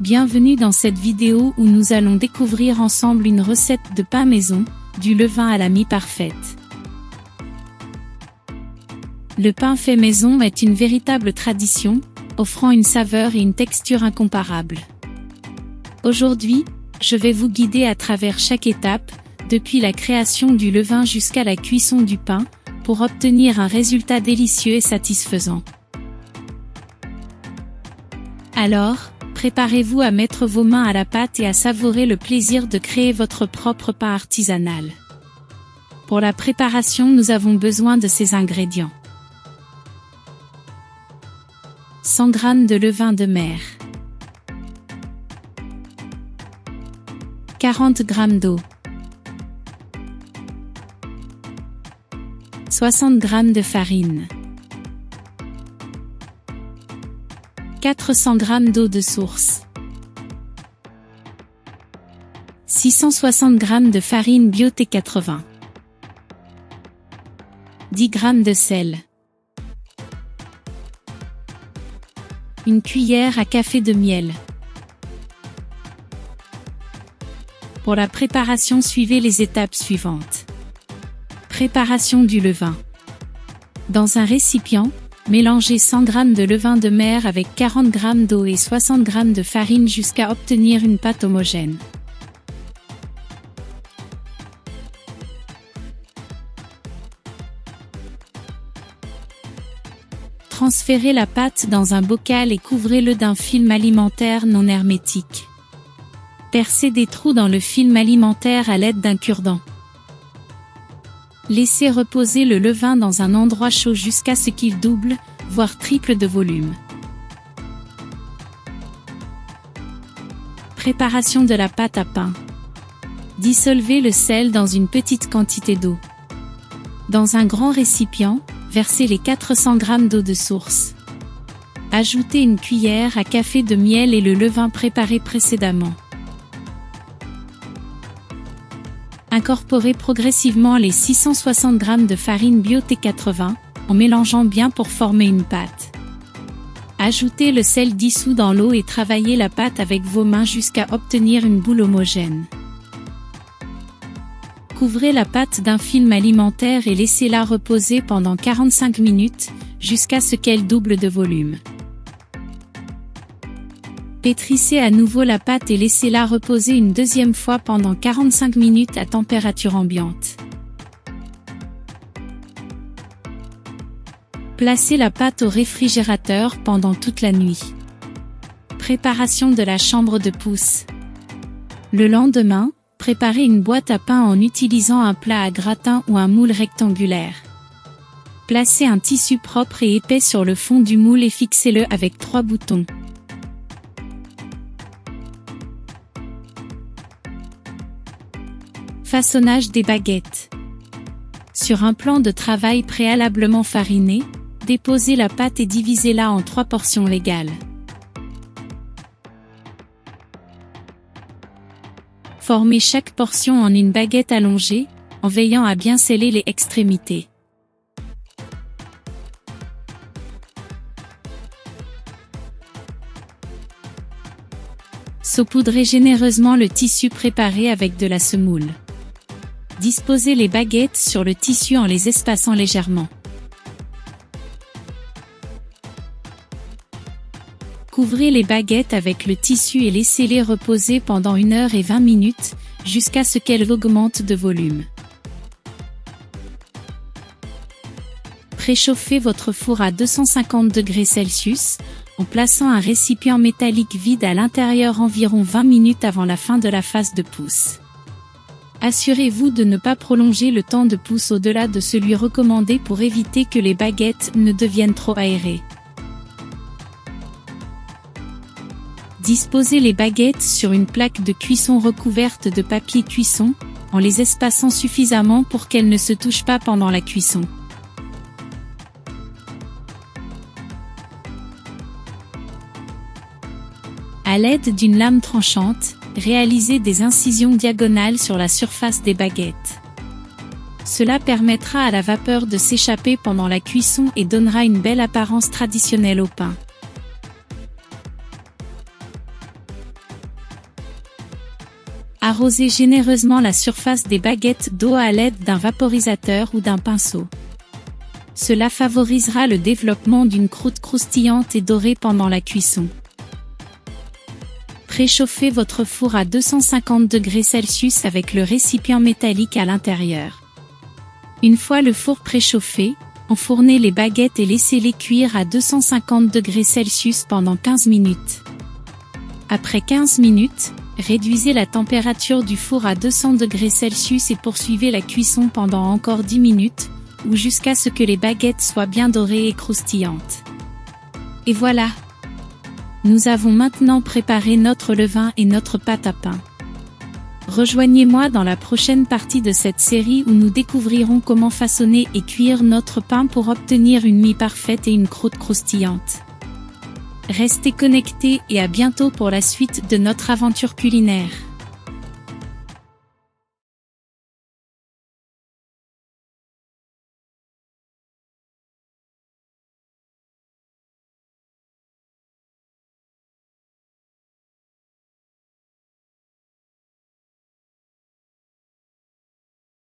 Bienvenue dans cette vidéo où nous allons découvrir ensemble une recette de pain maison, du levain à la mie parfaite. Le pain fait maison est une véritable tradition, offrant une saveur et une texture incomparables. Aujourd'hui, je vais vous guider à travers chaque étape, depuis la création du levain jusqu'à la cuisson du pain, pour obtenir un résultat délicieux et satisfaisant. Alors, préparez-vous à mettre vos mains à la pâte et à savourer le plaisir de créer votre propre pain artisanal. Pour la préparation, nous avons besoin de ces ingrédients. 100 g de levain de mer, 40 g d'eau, 60 g de farine, 400 g d'eau de source, 660 g de farine bio T80, 10 g de sel, une cuillère à café de miel. Pour la préparation, suivez les étapes suivantes. Préparation du levain. Dans un récipient, mélangez 100 g de levain de mer avec 40 g d'eau et 60 g de farine jusqu'à obtenir une pâte homogène. Transférez la pâte dans un bocal et couvrez-le d'un film alimentaire non hermétique. Percez des trous dans le film alimentaire à l'aide d'un cure-dent. Laissez reposer le levain dans un endroit chaud jusqu'à ce qu'il double, voire triple de volume. Préparation de la pâte à pain. Dissolvez le sel dans une petite quantité d'eau. Dans un grand récipient, versez les 400 g d'eau de source. Ajoutez une cuillère à café de miel et le levain préparé précédemment. Incorporez progressivement les 660 g de farine bio T80, en mélangeant bien pour former une pâte. Ajoutez le sel dissous dans l'eau et travaillez la pâte avec vos mains jusqu'à obtenir une boule homogène. Couvrez la pâte d'un film alimentaire et laissez-la reposer pendant 45 minutes, jusqu'à ce qu'elle double de volume. Pétrissez à nouveau la pâte et laissez-la reposer une deuxième fois pendant 45 minutes à température ambiante. Placez la pâte au réfrigérateur pendant toute la nuit. Préparation de la chambre de pousse. Le lendemain, préparez une boîte à pain en utilisant un plat à gratin ou un moule rectangulaire. Placez un tissu propre et épais sur le fond du moule et fixez-le avec 3 boutons. Façonnage des baguettes. Sur un plan de travail préalablement fariné, déposez la pâte et divisez-la en 3 portions légales. Formez chaque portion en une baguette allongée, en veillant à bien sceller les extrémités. Saupoudrez généreusement le tissu préparé avec de la semoule. Disposez les baguettes sur le tissu en les espaçant légèrement. Couvrez les baguettes avec le tissu et laissez-les reposer pendant 1 heure et 20 minutes, jusqu'à ce qu'elles augmentent de volume. Préchauffez votre four à 250 degrés Celsius, en plaçant un récipient métallique vide à l'intérieur environ 20 minutes avant la fin de la phase de pousse. Assurez-vous de ne pas prolonger le temps de pousse au-delà de celui recommandé pour éviter que les baguettes ne deviennent trop aérées. Disposez les baguettes sur une plaque de cuisson recouverte de papier cuisson, en les espaçant suffisamment pour qu'elles ne se touchent pas pendant la cuisson. À l'aide d'une lame tranchante, réalisez des incisions diagonales sur la surface des baguettes. Cela permettra à la vapeur de s'échapper pendant la cuisson et donnera une belle apparence traditionnelle au pain. Arrosez généreusement la surface des baguettes d'eau à l'aide d'un vaporisateur ou d'un pinceau. Cela favorisera le développement d'une croûte croustillante et dorée pendant la cuisson. Préchauffez votre four à 250 degrés Celsius avec le récipient métallique à l'intérieur. Une fois le four préchauffé, enfournez les baguettes et laissez-les cuire à 250 degrés Celsius pendant 15 minutes. Après 15 minutes, réduisez la température du four à 200 degrés Celsius et poursuivez la cuisson pendant encore 10 minutes, ou jusqu'à ce que les baguettes soient bien dorées et croustillantes. Et voilà! Nous avons maintenant préparé notre levain et notre pâte à pain. Rejoignez-moi dans la prochaine partie de cette série où nous découvrirons comment façonner et cuire notre pain pour obtenir une mie parfaite et une croûte croustillante. Restez connectés et à bientôt pour la suite de notre aventure culinaire.